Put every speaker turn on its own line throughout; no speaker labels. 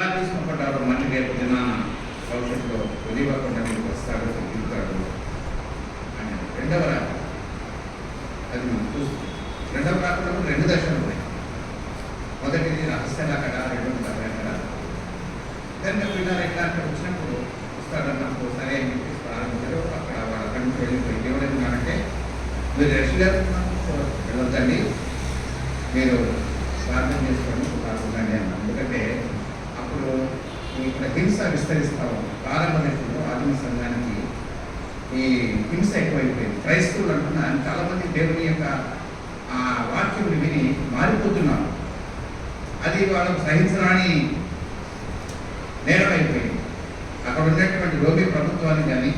తీసుకుంటారు. మళ్ళీ రేపు దినాన భవిష్యత్తులో వెలివ్వకుండా మీకు వస్తాడు, తగ్గుతాడు అని రెండవ రాక. అది మనం చూస్తాం. రెండవ రాకలో రెండు దశలు ఉన్నాయి. మొదటిది రహస్య రాకడ, రెండవ రాకడ. దాన్ని పిల్లలు ఎట్లా అంటే వచ్చినప్పుడు వస్తాడన్నప్పుడు సరే అని చెప్పేసి ప్రారంభించారు. అక్కడ వాళ్ళు అక్కడి నుంచి వెళ్ళిపోయి ఎవరైనారంటే మీరు రెగ్యులర్ వెళ్ళొద్దండి, మీరు ప్రార్థన చేసుకోండి, కాకుండండి అన్నారు. ఎందుకంటే అప్పుడు ఇక్కడ హింస విస్తరిస్తాము. ప్రారంభ దశలో ఆదిమ సంఘానికి ఈ హింస ఎక్కువైపోయింది. క్రైస్తవులు అంటున్నారు చాలామంది దేవుని యొక్క ఆ వాక్యం విని మారిపోతున్నారు. అది వాళ్ళకు సహించరాని నేరం అయిపోయింది. అక్కడ ఉన్నటువంటి రోమి ప్రభుత్వాన్ని కానీ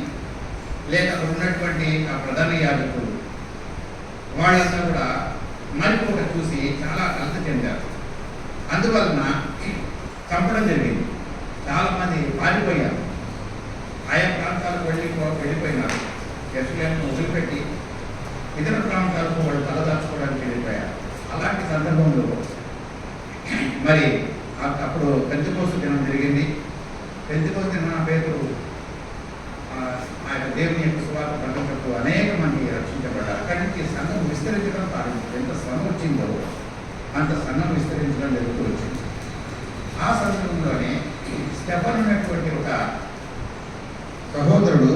లేక అక్కడ ఉన్నటువంటి ఆ ప్రధాన యాజకులు వాళ్ళంతా కూడా మారిపోక చూసి చాలా కలత చెందారు. అందువలన చంపడం జరిగింది. చాలామంది పారిపోయారు, ఆయా ప్రాంతాలకు వెళ్ళిపోయినారు. యెరూషలేమును వదిలిపెట్టి ఇతర ప్రాంతాలకు వాళ్ళు తలదాచుకోవడానికి వెళ్ళిపోయారు. అలాంటి సందర్భంలో మరి అప్పుడు పెంతెకోస్తు దినం జరిగింది. పెంతెకోస్తు దినం పేతురు ఆయన దేవుని యొక్క సువార్త ప్రకటించినప్పుడు అనేక మంది రక్షించబడ్డారు. అక్కడి నుంచి సంఘం విస్తరించడం ప్రారంభించింది. ఎంత శ్రమ వచ్చిందో అంత సంఘం విస్తరించడం జరుగుతూ వచ్చింది. ఆ సందర్భంలోనే స్టెఫన్ అనేటువంటి ఒక సహోదరుడు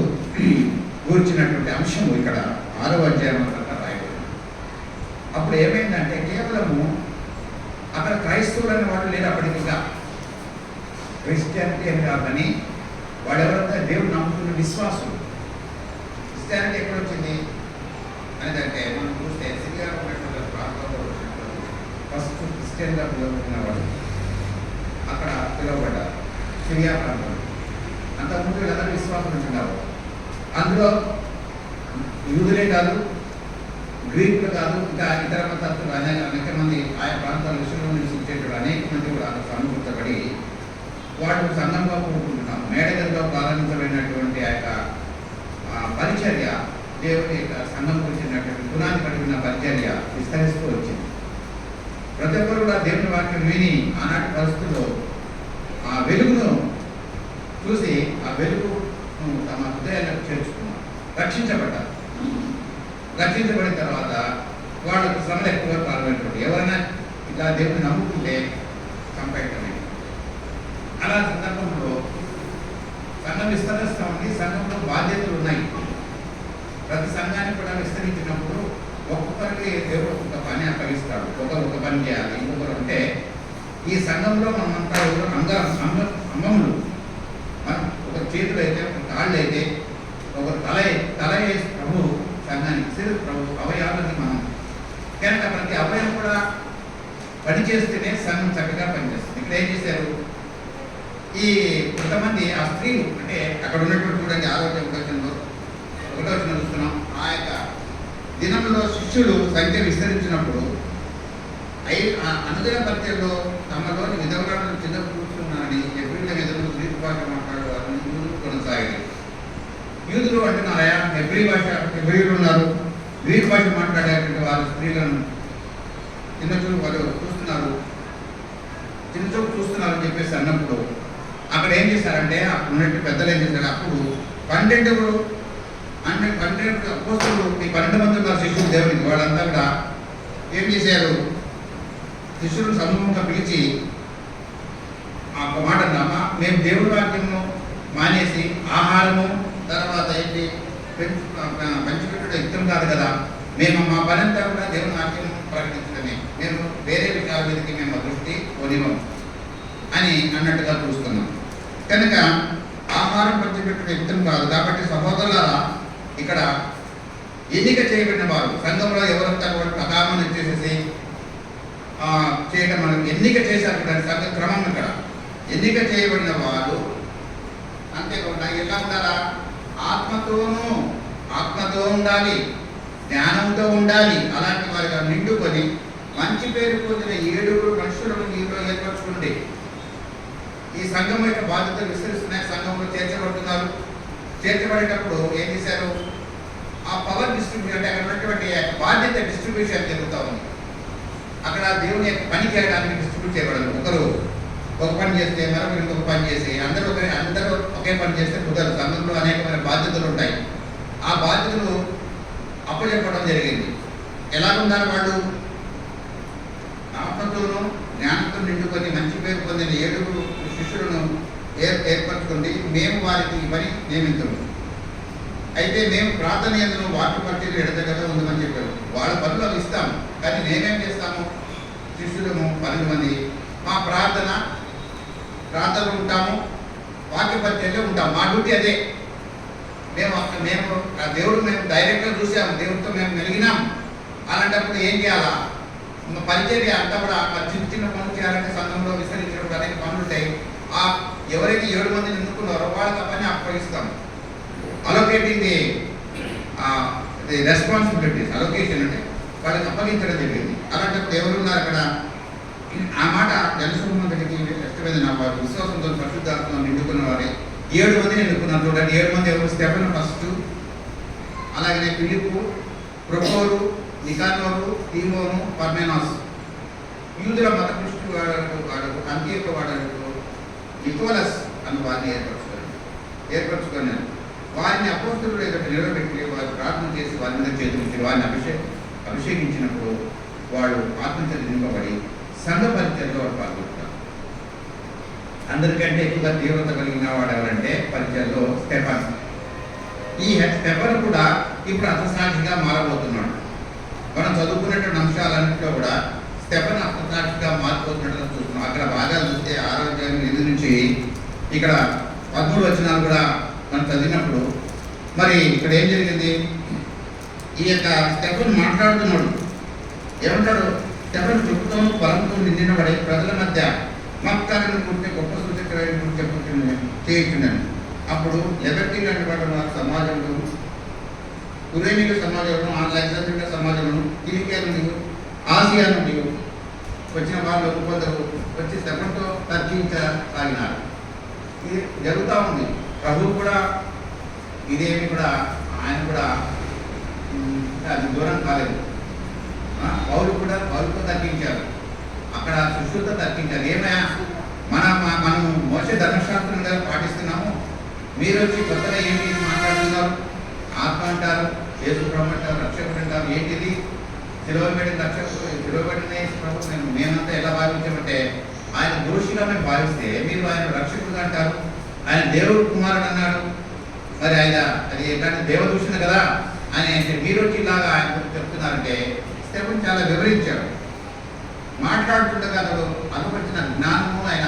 కూర్చున్నటువంటి అంశము ఇక్కడ 6వ అధ్యాయం రాయబడింది. అప్పుడు ఏమైందంటే కేవలము అక్కడ క్రైస్తవులు అనే వాళ్ళు లేరు. అప్పటికిగా క్రిస్టియానిటీ అని కాదని వాడెవరంతా దేవుడు నమ్ముతున్న విశ్వాసులు. క్రిస్టియానిటీ ఎక్కడ వచ్చింది అనేదంటే మనం చూస్తే సిరియా ఉన్నటువంటి ప్రాంతంలో ఫస్ట్ క్రిస్టియన్గా పిలువబడిన వాళ్ళు అక్కడ పిలువబడ్డారు. సిరియా ప్రాంతం అంతకుముందు వీళ్ళందరూ విశ్వాసం ఉంటున్నారు. అందులో యూదులే కాదు, గ్రీకులు కాదు, ఇంకా ఇతర మతస్థులు అనేక మంది ఆయా ప్రాంతాల విషయంలో నివసించేటువంటి అనేక మంది కూడా సమకూర్చబడి వాళ్ళు సంఘంగా కూడుకుంటున్నారు. మేడగదిలో ప్రారంభించబడినటువంటి ఆ యొక్క పరిచర్య, దేవుని యొక్క సంఘం గురించినటువంటి పునాది పడిన పరిచర్య విస్తరిస్తూ వచ్చింది. ప్రతి ఒక్కరు కూడా దేవుని వాక్యం విని ఆనాటి పరిస్థితుల్లో ఆ వెలుగును చూసి ఆ వెలుగు తమ హృదయాలకు చేర్చుకున్నారు, రక్షించబడ్డారు. రక్షించబడిన తర్వాత వాళ్ళకు శ్రమలు ఎక్కువగా పాల్గొనేటువంటి ఎవరైనా ఇట్లా దేవుని నమ్ముకుంటే చంపేయటమే. అలా సందర్భంలో సంఘం విస్తరిస్తూ ఉంది. సంఘంలో బాధ్యతలు ఉన్నాయి. ప్రతి సంఘాన్ని కూడా విస్తరించినప్పుడు ఒక్కొక్కరికి దేవుడు ఒక పని అప్పగిస్తాడు. ఒకరు ఒక పని చేయాలి, ఇంకొకరు అంటే ఈ సంఘంలో మనమంతా అంగములు. మనం ఒక చేతులు అయితే, ఒక కాళ్ళు అయితే, ఒక తల వేసి ప్రభు సంఘానికి సిరు ప్రభు అవయవాలని మనం కనుక ప్రతి అవయవం కూడా పనిచేస్తేనే సంఘం చక్కగా పనిచేస్తుంది. ఇక్కడ ఏం చేశారు ఈ కొంతమంది ఆ స్త్రీలు అంటే అక్కడ ఉన్నటువంటి చూడండి 6వ వచనంలో 1వ వచనం చూస్తున్నాం. ఆ యొక్క దినంలో శిష్యులు సంఖ్య విస్తరించినప్పుడు అనుదిన పరిచయంలో తమలోని విధవరాలను చిన్న కూర్చున్నారని ఎబ్రిల ఎదురు గ్రీకు భాష మాట్లాడేవారిని యూదులు కొనసాగారు. యూదులు అంటున్నారా హెబ్రీయులు ఉన్నారు, గ్రీకు భాష మాట్లాడేటువంటి వారి స్త్రీలను చిన్నచూపు వాళ్ళు చూస్తున్నారు, చిన్నచూపు చూస్తున్నారు అని చెప్పేసి అన్నప్పుడు అక్కడ ఏం చేశారంటే అప్పుడు ఉన్నట్టు పెద్దలు ఏం చేశారు, అప్పుడు 12 అపోస్తలులు ఈ 12 మంది ఉన్నారు శిష్యులు దేవునికి. వాళ్ళంతా కూడా ఏం చేశారు, శిష్యులను సమూహంగా పిలిచి ఆ మాట అన్నామా, మేము దేవుడి వాక్యము మానేసి ఆహారము తర్వాత ఏంటి పంచిపెట్టడం యుక్తం కాదు కదా, మేము మా పనంతా కూడా దేవుని వాక్యం ప్రకటించడమే, మేము వేరే విషయాల మీదకి మేము దృష్టి కొనివ్వం అని అన్నట్టుగా చూస్తున్నాం. కనుక ఆహారం పంచిపెట్టడం యుక్తం కాదు. కాబట్టి సహోదరులారా, ఇక్కడ ఎన్నిక చేయబడిన వారు సంఘంలో ఎవరంతా కూడా ప్రధానం వచ్చేసేసి చేయడం మనం ఎన్నిక చేశారు. ఇక్కడ సంఘ క్రమం ఇక్కడ ఎన్నిక చేయబడిన వారు అంతేకాకుండా ఎలా ఉండాలా, ఆత్మతో ఉండాలి, జ్ఞానంతో ఉండాలి. అలాంటి వారిగా నిండుకొని మంచి పేరు పొందిన 7 మనుషులను మీలో ఏర్పరచుకోండి. ఈ సంఘం యొక్క బాధ్యతలు విస్తరిస్తున్నాయి. సంఘంలో చేర్చబడుతున్నారు. చేర్చబడేటప్పుడు ఏం చేశారు, ఆ పవర్ డిస్ట్రిబ్యూషన్ అంటే అక్కడ ఉన్నటువంటి బాధ్యత డిస్ట్రిబ్యూషన్ జరుగుతూ ఉంది. అక్కడ దేవుని యొక్క పని చేయడానికి డిస్ట్రిబ్యూట్ చేయబడదు. ఒకరు ఒక పని చేస్తే మరొకరు ఇంకొక పని చేసి అందరూ ఒకే పని చేస్తే కుదరదు. సంఘంలో అనేకమైన బాధ్యతలు ఉంటాయి. ఆ బాధ్యతలు అప్పచెప్పడం జరిగింది. ఎలా ఉన్నారు వాళ్ళు? ఆత్మతోనూ జ్ఞానంతో నిండుకొని మంచి పేరు పొందిన 7 శిష్యులను ఏర్పరచుకుంది. మేము వారికి ఈ పని నియమించము. అయితే మేము ప్రార్థన యందును వాక్య పరిచయం ఎడతెగక ఉందని చెప్పారు. వాళ్ళ పనులు అవి ఇస్తాము, కానీ మేమేం చేస్తాము? శిష్యులము 12 మంది మా ప్రార్థనలు ఉంటాము, వాక్య పరిచయంలో ఉంటాము. మా డ్యూటీ అదే. మేము దేవుడు మేము డైరెక్ట్గా చూసాము, దేవుడితో మేము మెలిగినాము. అలాంటప్పుడు ఏం చేయాలా? ఇంకా పరిచర్య అంతా కూడా చిన్న చిన్న పనులు చేయాలంటే సంఘంలో విస్తరించినప్పుడు అనేక పనులు ఉంటాయి. ఎవరైతే 7 మందిని ఎన్నుకున్నారో వాళ్ళకి ఆ పని అప్పగిస్తాము. అలొకేటింగ్ ది రెస్పాన్సిబిలిటీస్, అలొకేషన్ అంటే వాళ్ళకి అప్పగించడం జరిగింది. అలాంటప్పుడు ఎవరున్నారు అక్కడ? ఆ మాట జనసమూహంకి ఇష్టమైన వారు విశ్వాసంతో పరిశుద్ధాత్మ నిండుకున్న వారే 7 మందిని ఎన్నుకున్నారు. చూడండి, 7 మంది ఎవరు? స్టెఫెను ఫస్ట్, అలాగనే ఫిలిప్పు, ప్రొకోరు, నికానోరు, తీమోను, పర్మెనాస్. యూదుల మత కృష్ణ వాడు అంత్యక వాడకు నికోలస్ అని వారిని ఏర్పరచుకున్నారు. వారిని అపోస్తలుల ఎదుట నిలబెట్టి వారు ప్రార్థన చేసి వారి మీద చేతులుంచి వారిని అభిషేకించినప్పుడు వాళ్ళు ఆత్మచేత నింపబడి సంఘ పరిచయంలో పాల్గొంటారు. అందరికంటే ఎక్కువగా తీవ్రత కలిగిన వాడు ఎవరంటే పరిచయంలో స్టెఫన్. ఈ స్టెఫన్ కూడా ఇప్పుడు అర్థసాక్షిగా మారబోతున్నాడు. మనం చదువుకున్నటువంటి అంశాలన్నింటిలో కూడా స్టెఫన్ అర్థసాక్షిగా మారిపోతున్నట్టు చూస్తున్నాం. అక్కడ భాగాలు చూస్తే 6వ అధ్యాయం 8 నుంచి ఇక్కడ 13 వచనాలు కూడా మనం చదివినప్పుడు మరి ఇక్కడ ఏం జరిగింది? ఈ యొక్క స్టెఫన్ మాట్లాడుతున్నాడు. ఏమంటాడు? స్టెఫన్ కృపతోనూ బలంతో నిండిన వాడి ప్రజల మధ్య మత్కార్యం గురించి గొప్ప సూచక్రియలను చేయించున్నాను. అప్పుడు లిబర్టీ లాంటి వాడు సమాజంలో, కురేనీల సమాజంలో, అలెగ్జాండ్రియా సమాజంలో, కిలికియా నుండి, ఆసియా నుండి వచ్చిన వాళ్ళు కొందరు వచ్చి స్టెఫన్తో తర్కించసాగినారు. ఇది జరుగుతూ ఉంది. ప్రభు కూడా ఇదేమి కూడా ఆయన కూడా అది దూరం కాలేదు. పౌలుతో తర్కించారు, అక్కడ శిష్యులతో తర్కించారు. ఏమైనా మనం మోసే ధర్మశాస్త్రంగా పాటిస్తున్నాము, మీరు వచ్చి కొత్తగా ఏంటి మాట్లాడుతున్నారు? ఆత్మ అంటారు, యేసు ప్రభు అంటారు, రక్షకుడు అంటారు. ఏంటిది? శిలువబడిన రక్షకుడు, శిలువబడిన ప్రభు మేమంతా ఎలా భావించామంటే ఆయన దోషిగా మేము భావిస్తే మీరు ఆయన రక్షకుడుగా అంటారు, ఆయన దేవుడు కుమారుడు అన్నాడు. మరి ఆయన అది ఏంటంటే దేవదూషణ కదా అని మీరు వచ్చి ఇలాగా ఆయన గురించి చెప్తున్నారంటే స్టెఫన్ చాలా వివరించాడు. మాట్లాడుతుండగా అతడు అనుపరిచిన జ్ఞానము ఆయన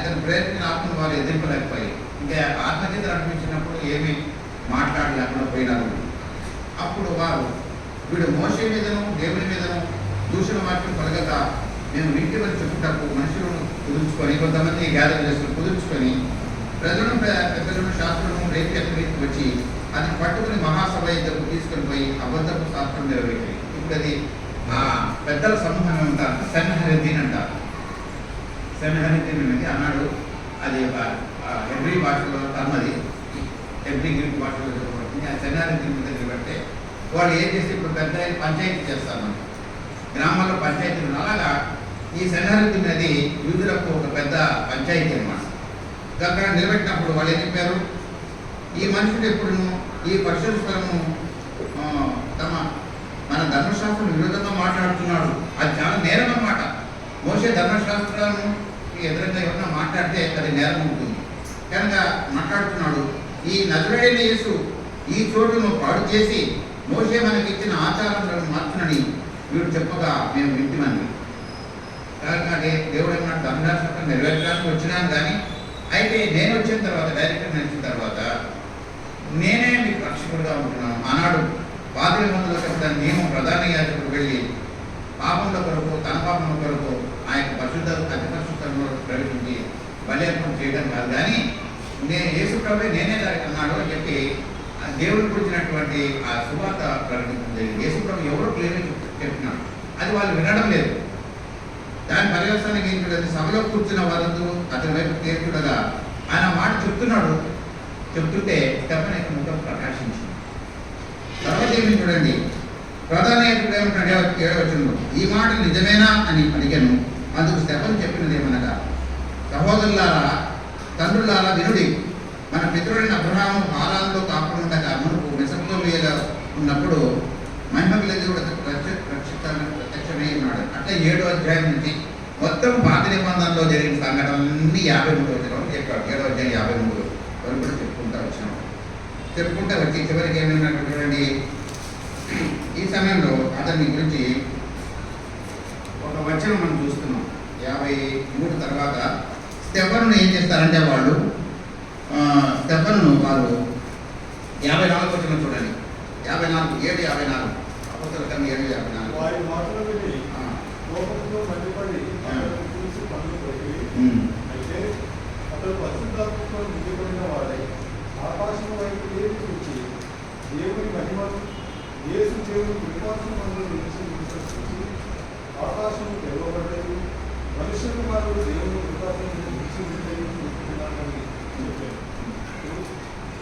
తన ప్రయత్నం ఆత్మను వారు ఎదిరింపలేకపోయి ఇంకా ఆత్మచేత అనిపించినప్పుడు ఏమి మాట్లాడలేకుండా పోయినారు. అప్పుడు వారు వీడు మోసే మీదను దేవుని మీదను దూషణ వాక్యం కలగక మేము ఇంటి వరకు చెప్పుటకు మనుషులను కుదుర్చుకొని కొంతమంది గ్యాదర్ చేసుకుని కుదుర్చుకొని ప్రజలను పెద్దలను శాస్త్రులను రేపు వచ్చి అది పట్టుకుని మహాసభ ఇద్దరు తీసుకొని పోయి అబద్ధపు శాస్త్రం నెరవేర్చి ఇప్పుడు అది ఆ పెద్దల సమూహం ఏమంటారు? సెన్హెరిద్దీన్ అంటారు. సెన్హెరిద్దీన్ అనేది అన్నాడు. అది హెబ్రీ భాషలో తమ్మది, హెబ్రీ గ్రీక్ భాషలో చెప్పబడుతుంది. ఆ సెన్హెరిద్దీన్ దగ్గర పెడితే వాళ్ళు ఏం చేస్తే ఇప్పుడు పెద్ద పంచాయతీ చేస్తారు. మనం గ్రామాల్లో పంచాయతీలు అలాగా ఈ సెన్హెరిద్దీన్ అనేది యూదులకు ఒక పెద్ద పంచాయతీ అన్నమాట. అక్కడ నిలబెట్టినప్పుడు వాళ్ళు ఏం చెప్పారు? ఈ మనుషుడు ఎప్పుడు ఈ పరిశుద్ధ స్థలము మన ధర్మశాస్త్రం విరోధంగా మాట్లాడుతున్నాడు. అది చాలా నేరం అన్నమాట. మోసే ధర్మశాస్త్రాలను ఎదురుగా ఎవరన్నా మాట్లాడితే అది నేరం ఉంటుంది కనుక మాట్లాడుతున్నాడు. ఈ నజరేయుడైన యేసు ఈ చోటును పాడు చేసి మోసే మనకి ఇచ్చిన ఆచారాలను మార్చునని వీడు చెప్పగా మేము వింటున్నాను. కాబట్టి దేవుడు ఏమన్నా ధర్మశాస్త్రం నెరవేర్చడానికి వచ్చినాను, కానీ అయితే నేను వచ్చిన తర్వాత డైరెక్టర్ నడిచిన తర్వాత నేనే మీకు రక్షకుడుగా ఉంటున్నాను. ఆనాడు పాత్ర మందులో చెప్పడానికి నియమం ప్రధాన యాజకుడు వెళ్ళి పాపంలో కొరకు తన పాపంలో కొరకు ఆ యొక్క అతి పరిశుద్ధంలో ప్రవేశించి బలియర్పణ చేయడం కాదు, కానీ నేను యేసు ప్రభు నేనే అన్నాడు అని చెప్పి దేవుడిని గురించినటువంటి ఆ సువార్త ప్రకటించింది. యేసు ప్రభు ఎవరో క్లియర్గా చెప్తున్నాడు, అది వాళ్ళు వినడం లేదు. దాని పర్యవసానికి ఏం చూడండి, సభలో కూర్చున్న వారందరూ అతని వైపు తీర్చుడగా ఆయన మాట చెప్తుంటే స్టెఫన్ యొక్క ముఖం ప్రకాశించింది. తర్వాత ఏమి చూడండి, ప్రధాన యాజకుడు ఏమంటాడు 7వ వచనంలో, ఈ మాట నిజమేనా అని అడిగాను. అందుకు స్టెఫన్ చెప్పినది ఏమనగా, సహోదరులారా, తండ్రులారా వినుడి. మన పితరుడైన అబ్రహాము హారాన్లో కాకుండా మునుపు మెసొపొతామియాలో ఉన్నప్పుడు మహిమ కలిగి దేవుడు ప్రత్యక్షమై ఉన్నాడు. అంటే 7వ అధ్యాయం నుంచి మొత్తం పాత నిబంధనలో జరిగిన సంఘటనలన్నీ 53 వచనాలు చెప్పాడు. 7వ అధ్యాయం 53 వరకు కూడా చెప్పుకుంటా వచ్చి చివరికి ఏమైనట్టు చూడండి. ఈ సమయంలో అతని గురించి ఒక వచనం మనం చూస్తున్నాం. 53 తర్వాత స్టెఫనును ఏం చేస్తారంటే వాళ్ళు స్టెఫనును వారు 54 వచనం చూడండి. 54 7:54 అపోస్తలుల కార్యం 7:54
వారి మాటలు విని కోపంతో మండిపడి అతన్ని చూసి పనులు పెట్టి అయితే అతడు పరిశుద్ధాత్మతో నిండిపోయిన వాడై ఆకాశం వైపు ఏది చూచి దేవుని మహిమను యేసు దేవుని కృపాసనములో నిలిచి ఆకాశం తెరవబడ్డది, మనుష్య కుమారుడు దేవుని కృపాసనములో నిలిచి చూస్తున్నానని చెప్పారు.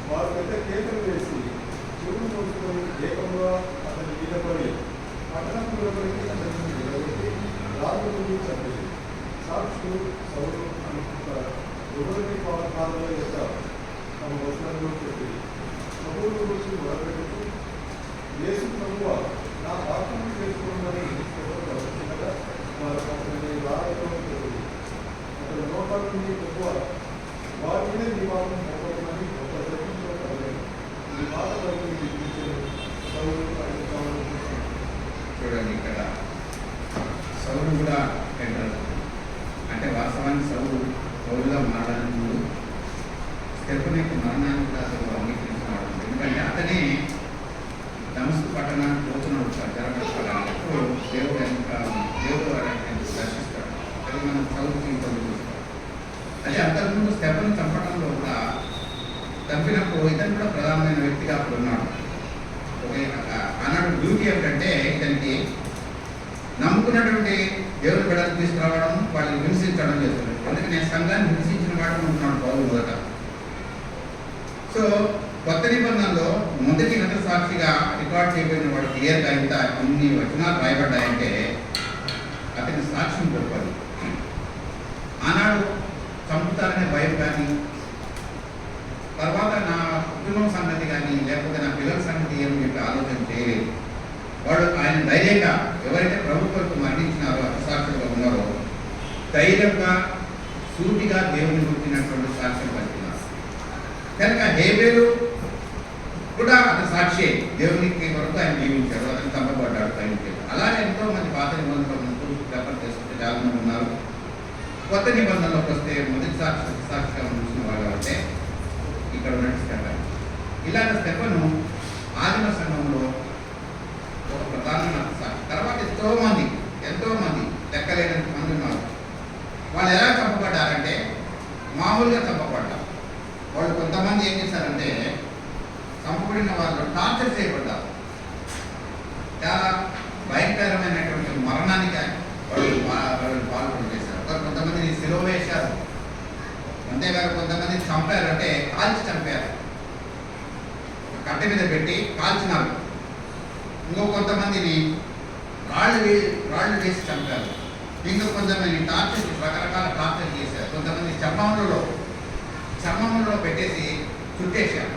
వారు పెద్ద కేకలు వేసి చెవులు మోసుకొని ఏకంగా అతని మీద పడి పట్టణంలోకి అతన్ని నిలబెట్టి రాజు నుండి చంపేది. సాక్షులు సౌలు అనుకుంటారు ఎవరిని పాదాల యొక్క తమ వస్త్రంలో పెట్టి ప్రభువుల గురించి మొదలుపెడుతూ యేసు ప్రభువ నా పాత్రను చేసుకున్నామని వచ్చినగా వారు అతని రాళ్ళతో పెట్టింది. అతని నోట్ల నుండి ఎక్కువ వారి మీద నీ పాపం పోకూడదని ఒక శబ్దంతో కలగదు. ఈ మాట ప్రభుని వినిపించారు. సౌలు
చూడండి, ఇక్కడ సౌలు కూడా ఎంటర్. అంటే వాస్తవానికి సౌలుగా మారడానికి ముందు స్టెఫను యొక్క మరణాన్ని కూడా అసలు అంగీకరించినాడు. ఎందుకంటే అతనే దమస్కు పట్టణానికి పోతున్నాడు జరగడానికి. దేవుడు దర్శిస్తాడు. అది మనం సౌలుకి చూస్తాం. అదే అంతకుముందు స్టెఫను చంపడంలో కూడా చంపినప్పుడు ఇతను కూడా ప్రధానమైన వ్యక్తిగా అప్పుడు ఉన్నాడు. ఆనాడు డ్యూటీ ఏమిటంటే ఇతనికి నమ్ముకున్నటువంటి దేవుని బిడ్డలు తీసుకురావడం, వాళ్ళని హింసించడం చేస్తున్నాడు. అందుకని సంఘాన్ని హింసించిన వాడు ఉంటున్నాడు పౌలు మొదట. సో కొత్త నిబంధనలో మొదటి గంట సాక్షిగా రికార్డ్ చేయబడిన వాడు క్లియర్గా ఇంత అన్ని వచనాలు రాయబడ్డాయంటే అతని సాక్ష్యం గొప్పది. ఆనాడు చంపుతారనే భయం కానీ, తర్వాత నా కుటుంబం సంగతి కానీ, లేకపోతే నా పిల్లల సంగతి ఏమి చెప్పి ఆలోచన చేయలేదు. వాడు ఆయన ధైర్యంగా ఎవరైతే ప్రభుత్వంతో మరణించినారో అతిసాక్షులుగా ఉన్నారో ధైర్యంగా సూటిగా దేవుని గుర్తినటువంటి సాక్ష్యం పలికినారు. కనుక హేబేలు కూడా అతని సాక్షి. దేవునికి వరకు ఆయన జీవించాడు, అతను చంపబడ్డాడు పైన. అలాగే ఎంతో మంది పాత నిబంధనలు పేపర్ చేసుకుంటే చాలా మంది ఉన్నారు. కొత్త నిబంధనలోకి వస్తే మొదటి సాక్షిగా చూసిన వాళ్ళు అంటే ఇక్కడ ఉన్నట్టు స్టెఫను. ఇలాగ స్టెఫను ఆదిమ సంఘంలో ఒక ప్రధానమైన సాక్షి. తర్వాత ఎంతో మంది లెక్కలేనంత మంది ఉన్నారు. వాళ్ళు ఎలా చంపబడ్డారంటే మామూలుగా చంపబడ్డారు. వాళ్ళు కొంతమంది ఏం చేశారంటే చంపబడిన వాళ్ళు టార్చర్ చేయబడ్డారు. చాలా భయంకరమైనటువంటి మరణానికి వాళ్ళు పాల్గొని చేశారు. కొంతమందిని సిలువ వేశారు. అంతేగాదు కొంతమంది చంపారు, అంటే కాల్చి చంపారు. కట్టె మీద పెట్టి కాల్చినారు. ఇంకో కొంతమందిని రాళ్ళు వేసి చంపారు. ఇంకా కొంతమంది రకరకాల టార్చర్ చేశారు. కొంతమంది చర్మంలో పెట్టేసి చుట్టేశారు.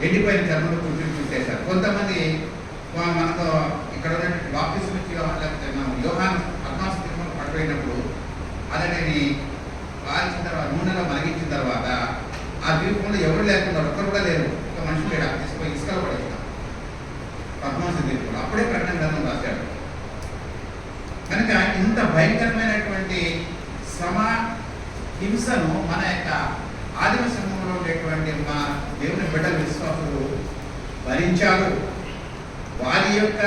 ఎండిపోయిన చర్మంలో చుట్టేశారు. కొంతమంది మనకు ఇక్కడ ఉన్నటువంటి బాప్తిస్మం ఇచ్చి లేకపోతే మనం యోహాను పద్మాసనం పడిపోయినప్పుడు అతనిని కాల్చిన తర్వాత నూనెలో మరిగించిన తర్వాత ఆ దీపంలో ఎవరు లేకుండా ఒక్కరు కూడా లేరు, ఒక మనిషి లేడు. తీసుకుపోయి ఇసుకలో పడేస్తాం పద్మాస దీపంలో. అప్పుడే ప్రకటన గ్రంథం రాశాడు. కనుక ఇంత భయంకరమైనటువంటి శ్రమ హింసను మన యొక్క ఆదిమ సంఘంలో ఉండేటువంటి మా దేవుని బిడ్డల విశ్వాసులు భరించారు. వారి యొక్క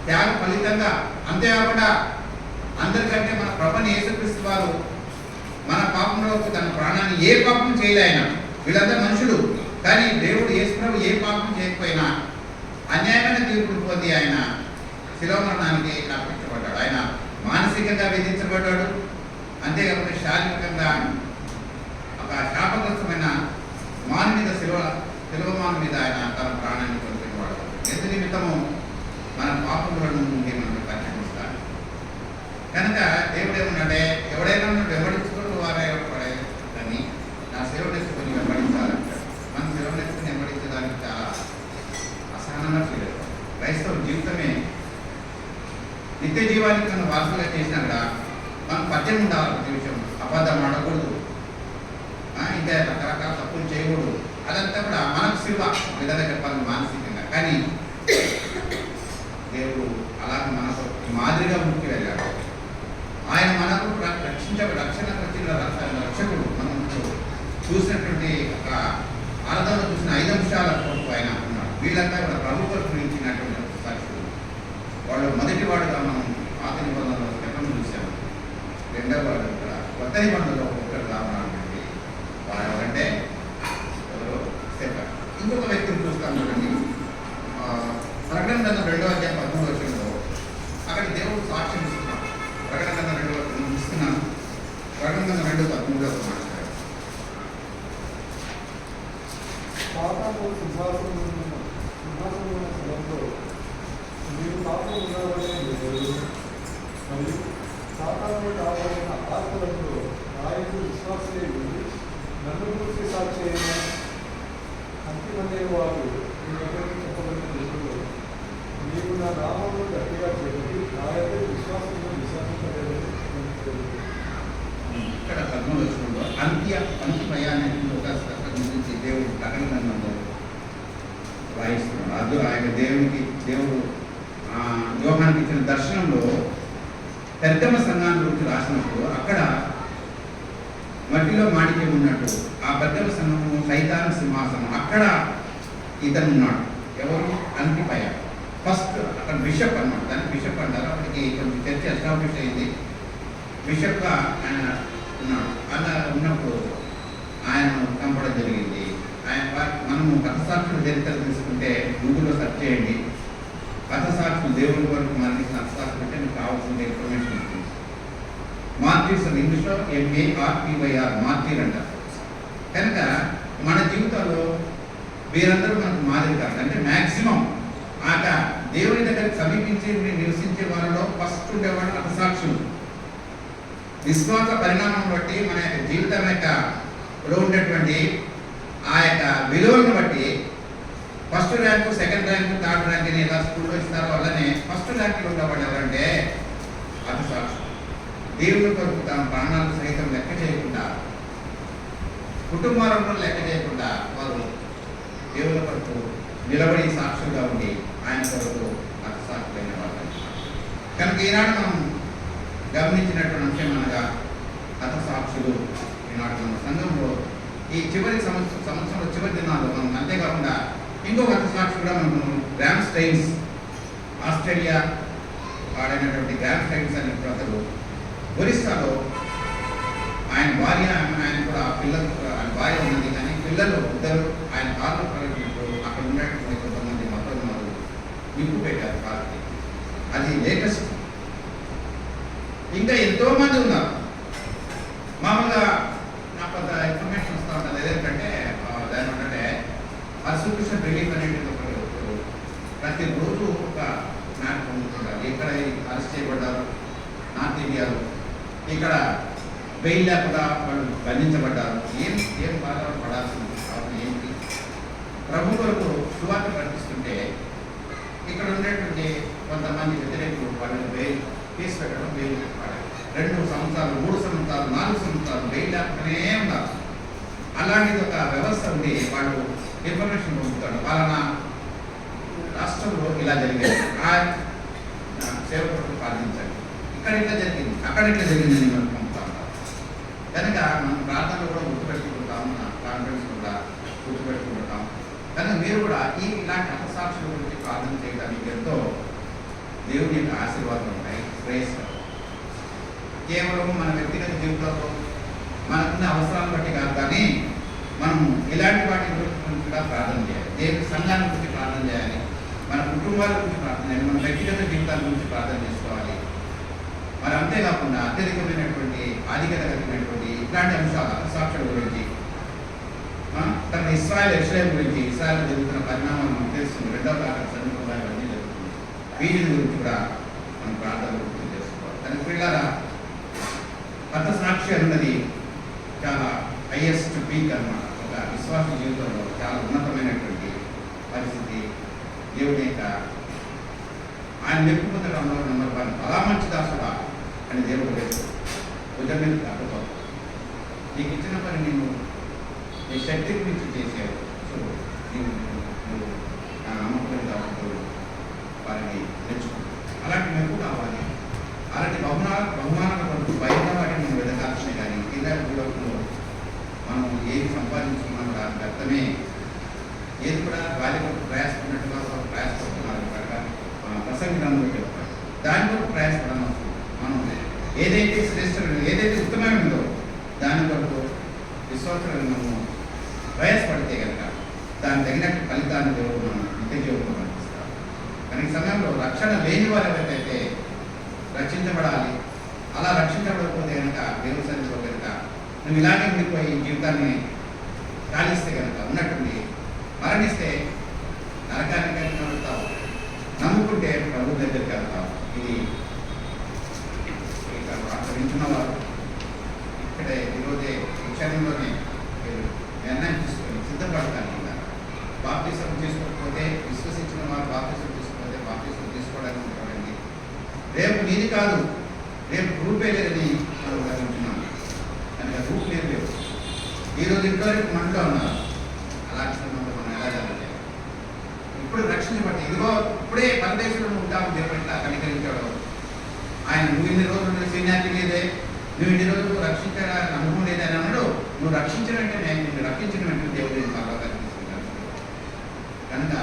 త్యాగ ఫలితంగా అంతేకాకుండా అందరికంటే మన ప్రభుని యేసుక్రీస్తు వారు మన పాపంలోకి తన ప్రాణాన్ని ఏ పాపం చేయలేఆయన. వీళ్ళందరూ మనుషులు, కానీ దేవుడు యేసు ప్రభు ఏ పాపం చేయకపోయినా అన్యాయమైన తీర్పును పొంది ఆయన శిలువ మరణానికి అర్పించబడ్డాడు. ఆయన మానసికంగా వేధించబడ్డాడు. అంతేకాకుండా శారీరకంగా ఒక శాపగ్రస్తమైన మాను మీద శిలువమాను మీద ఆయన తన ప్రాణాన్ని పొందినవాడు. ఎందు నిమిత్తము మన పాపముల నుండి మనం రక్షిస్తాడు. కనుక దేవుడు ఏమన్నాడే, ఎవడైనా ఎవడు పార్సల్గా చేసినా కూడా మనం పద్యం ఉండాలి. ప్రతి విషయం అబద్ధం ఆడకూడదు, ఇంకా రకరకాల తప్పులు చేయకూడదు. అదంతా కూడా మనకు శిల్వ విధంగా చెప్పాలి మానసికంగా. కానీ దేవుడు అలాగే మనకు మాదిరిగా ముందుకు వెళ్ళాడు. ఆయన మనకు రక్షణకు వచ్చిన రక్షకుడు. మనం చూసినటువంటి ఒక ఆరాధనలో చూసిన 5 అంశాల కొరకు ఆయన ఉన్నాడు. వీళ్ళంతా కూడా ప్రభు కొరకు ఇచ్చినటువంటి సాక్షులు. వాళ్ళు మొదటి వాడుగా మనం పాత నిబంధనలో స్టెఫెను చూసాము. రెండవ వాడు ఇక్కడ కొత్త నిబంధనలో ఒకరు రావడానికి వాడు ఎవరంటే ఎవరు స్టెఫెను. ఇంకొక వ్యక్తిని చూస్తాం చూడండి. ప్రకటన గ్రంథం 2వ అధ్యాయం 13వ వచనంలో అక్కడ దేవుడు సాక్ష్యం ఇస్తున్నాడు. ప్రకటన గ్రంథం 2వ ఇస్తున్నాను. ప్రకటన గ్రంథం 2:13 మాట్లాడారు.
సాతాను సింహాసనమున్న స్థలంలో మీరు పాపం ఉండవలసిన దేవుడు మరియు సాతాను రాబడిన ఆత్మలలో ఆయనకు విశ్వాసలే ఉంది. నన్ను గురించి సాక్షి అయిన అంతిమనే వారు మీ దగ్గరికి చెప్పబడిన దేవుడు నీవు నా నామంలో గట్టిగా చెప్పి నా యొక్క విశ్వాసంలో విశ్వాసించలేదని
ఇక్కడ 13వ వచనంలో అంతిమయాన్ని ఒక గురించి దేవుడు ప్రకటన గ్రంథంలో వాయిస్తున్నాడు. అది ఆయన దేవుడు యోహానికి ఇచ్చిన దర్శనంలో పెద్దమ సంఘాన్ని గురించి రాసినప్పుడు అక్కడ మట్టిలో మాణిక్యం ఉన్నట్టు ఆ పెద్దమ సంఘము సైతాను సింహాసనం అక్కడ ఇతను ఉన్నాడు. ఎవరు? అంతిపయ. ఫస్ట్ అక్కడ బిషప్ అన్నమాట. దాన్ని బిషప్ అంటారు. అప్పటికి కొంచెం చర్చ ఎస్టాబ్లిష్ అయింది. బిషప్గా ఆయన ఉన్నాడు. అలా ఉన్నప్పుడు ఆయన చంపడం జరిగింది. మనము హతసాక్షుల చరిత్ర తీసుకుంటే గూగుల్లో సెర్చ్ చేయండి. హతసాక్షులు దేవుడి వరకు మరణించిన హతసాక్షులు అంటే మీకు కావాల్సిన ఇన్ఫర్మేషన్ ఇస్తుంది. మార్టీర్స్ అని ఇంగ్లీష్లో MARTYR మార్టీర్ అంటారు. కనుక మన జీవితంలో వీరందరూ మనకు మాదిరి కాదు. అంటే మ్యాక్సిమం దేవుని దగ్గరికి సమీపించి నివసించే వాళ్ళలో ఫస్ట్ ఉండేవాళ్ళు హతసాక్షులు. విశ్వాస పరిణామం బట్టి మన యొక్క జీవితం యొక్కలో ఉండేటువంటి ఆ యొక్క విలువలను బట్టి first rank, second rank, third rank అని ఎలా స్కూల్లో ఇస్తారో అలానే ఫస్ట్ ర్యాంకులో ఉండేవాళ్ళు ఎవరంటే హతసాక్షులు. దేవుని కొరకు తమ ప్రాణాలు సహితం లెక్క చేయకుండా, కుటుంబాలను లెక్క చేయకుండా వారు దేవుని కొరకు నిలబడి సాక్షులుగా ఉండి ఆయన కొరకు హతసాక్షులైన వాళ్ళు. కనుక ఈనాడు మనం గమనించినటువంటి అంశం అనగా హతసాక్షులు. ఈనాడు మన సంఘంలో ఈ చివరి సంవత్సరంలో చివరి దినాల్లో మనం అంతేకాకుండా ఇంకొక హతసాక్షి కూడా మనము గ్రామ్ స్టైన్స్, ఆస్ట్రేలియా వాడైనటువంటి గ్రామ్ స్టైన్స్ అనే అతడు ఒరిస్సాలో ఆయన భార్య, ఆయన కూడా పిల్లలు, ఆయన భార్య ఉన్నది కానీ పిల్లలు ఇద్దరు ఆయన కారులో ప్రవేశించారు. అక్కడ ఉన్నటువంటి కొంతమంది మొత్తం నిప్పు పెట్టారు కారుకి. అది లేటెస్ట్. ఇంకా ఎంతో మంది ఉన్నారు. మామూలుగా నాకు కొంత ఇన్ఫర్మేషన్ వస్తూ ఉంటుంది. ఏదేంటంటే దాని ఏంటంటే పర్సిక్యూషన్ రిలీఫ్ అనేది ప్రతిరోజు ఒక మ్యాప్ పొందుతుంటారు. ఎక్కడ అరెస్ట్ చేయబడ్డారు, నార్త్ ఇండియాలో ఇక్కడ బెయిల్ లేకుండా వాళ్ళు బంధించబడ్డారు. ఏం బాగా పడాల్సింది కావాలి ఏంటి? ప్రభు కొరకు సువార్త ప్రకటిస్తుంటే ఇక్కడ ఉండేటువంటి కొంతమంది వ్యతిరేకులు వాళ్ళని బెయిల్ కేసు పెట్టడం, బెయిల్ పడాలి. 2 సంవత్సరాలు, 3 సంవత్సరాలు, 4 సంవత్సరాలు బెయిల్ లేకపోతే ఉన్నారు. అలాంటిది ఒక వ్యవస్థ ఉండి వాళ్ళు ఇన్ఫర్మేషన్ పొందుతాడు. వాళ్ళ రాష్ట్రంలో ఇలా జరిగింది, ఆ సేవకుడు పాటించండి, ఇక్కడ ఇట్లా జరిగింది, అక్కడ ఇట్లా జరిగిందని మనం పంపుతా ఉంటాం. కనుక మనం ప్రార్థనలు కూడా గుర్తుపెట్టుకుంటాం, కాన్ఫరెన్స్ కూడా గుర్తుపెట్టుకుంటాం. కనుక మీరు కూడా ఇలాంటి హతసాక్షుల గురించి ప్రార్థన చేయడానికి ఎంతో దేవుని యొక్క ఆశీర్వాదాలు ఉంటాయి, శ్రేయస్కరం. కేవలం మన వ్యక్తిగత జీవితంలో మనకున్న అవసరాలను బట్టి కాదు, కానీ మనం ఇలాంటి వాటి గురించి కూడా ప్రార్థన చేయాలి. దేవుని సంఘాల గురించి ప్రార్థన చేయాలి, మన కుటుంబాల గురించి ప్రార్థన చేయాలి, మన వ్యక్తిగత జీవితాల గురించి ప్రార్థన చేసుకోవాలి. మరి అంతేకాకుండా అత్యధికమైనటువంటి ఆధిక్యత కలిగినటువంటి ఇట్లాంటి అంశాలు హతసాక్షుల గురించి, తర్వాత ఇస్రాయల్ గురించి, ఇస్రాయల్ జరుగుతున్న పరిణామాలు మనకు తెలుస్తుంది. 2వ కాలం సమీపంలో ఇవన్నీ జరుగుతుంది. వీటి గురించి కూడా మనం ప్రార్థన గురించి చేసుకోవాలి. కానీ పిల్లల హతసాక్షి అన్నది చాలా హైయెస్ట్ పీక్ అన్నమాట. ఒక విశ్వాస జీవితంలో చాలా ఉన్నతమైనటువంటి పరిస్థితి. దేవుని యొక్క ఆయన మెప్పు పొందడంలో నెంబర్ 1 అలా మంచి దాసుడా అని దేవుడు లేదు భుజం మీద తప్పదు. నీకు ఇచ్చిన పని నేను నీ శక్తికి మించి చేసావు. సో నువ్వు నా నమ్మకం కాబట్టి వారిని నేర్చుకో. అలాంటి మెప్పు కావాలి. అలాంటి బహుమానాల కొరకు బయట వాటిని మనం వెతకాల్సిన కానీ కింద భూలోకంలో మనం ఏది సంపాదించుకున్నామో దానికి అర్థమే. ఏది కూడా గాలి కొరకు ప్రయాసపడినట్టుగా ప్రయాసపడుతున్నారు ప్రసంగి గ్రంథంలో చెప్తారు. దాని కొరకు ప్రయాసపడడం మనం ఏదైతే శ్రేష్టమైనదో ఏదైతే ఉత్తమమైనదో దాని కొరకు విశ్వాసంగా ప్రయాసపడితే కనుక దానికి తగినట్టు ఫలితాన్ని దేవుడు మనం నిత్య జీవితంలో పంపిస్తాం. కానీ ఈ సమయంలో రక్షణ లేని వారు ఎవరికైతే రక్షించబడాలి, అలా రక్షించబడకపోతే కనుక దేవుని సన్నిధిలో కనుక నువ్వు ఇలాగే ఉండిపోయి జీవితాన్ని కాలిస్తే కనుక ఉన్నట్టుండి మరణిస్తే నరకానికి వెళ్తావు, నమ్ముకుంటే ప్రభు దగ్గరికి వెళ్తావు. ఇది వింటున్నవారు ఇక్కడే ఈరోజే క్షణంలోనే నిర్ణయం తీసుకొని సిద్ధపడతాను. బాప్తిసం తీసుకోకపోతే విశ్వసించిన వారు బాప్తిసం తీసుకోకపోతే బాప్తిసం తీసుకోవడానికి ఉంటారండి. రేపు నీది కాదు, రేపు రూపే లేదని మనం గ్రహించున్నాం. కనుక రూపు లేదు. ఈరోజు ఇంట్లో రేపు మనలో ఉన్నారు. అలాంటి సమయంలో మనం ఎలా జరగాలి? ఇప్పుడు రక్షించబడి ఇదిగో ఇప్పుడే పరదేశంలో ఉంటాము. దేవుడు ఇట్లా కనికరించాడు. ఆయన నువ్వు ఇన్ని రోజులు సీనియారిటీ లేదే, నువ్వు ఇన్ని రోజులు రక్షించడానికి అనుభవం లేదని అన్నాడు. నువ్వు రక్షించిన వెంటనే నిన్ను రక్షించిన వెంటనే దేవుడు పర్వతాన్ని తీసుకుంటాడు. కనుక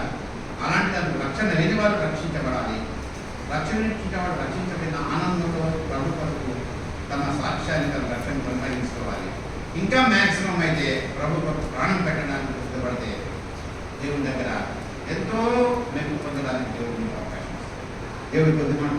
అలాంటి రక్షణ లేని వారు రక్షించబడాలి. రక్షణ వాడు రక్షించబడిన ఆనందంలో ప్రభు కొరకు తన సాక్ష్యాన్ని తన రక్షణ కొనసాగించుకోవాలి. ఇంకా మ్యాక్సిమం అయితే ప్రభు ప్రాణం పెట్టడానికి సిద్ధపడితే దేవుని దగ్గర ఎంతో మెప్పు పొందడానికి దేవుడికి అవకాశం ఇస్తుంది. దేవుడి కొద్ది మాట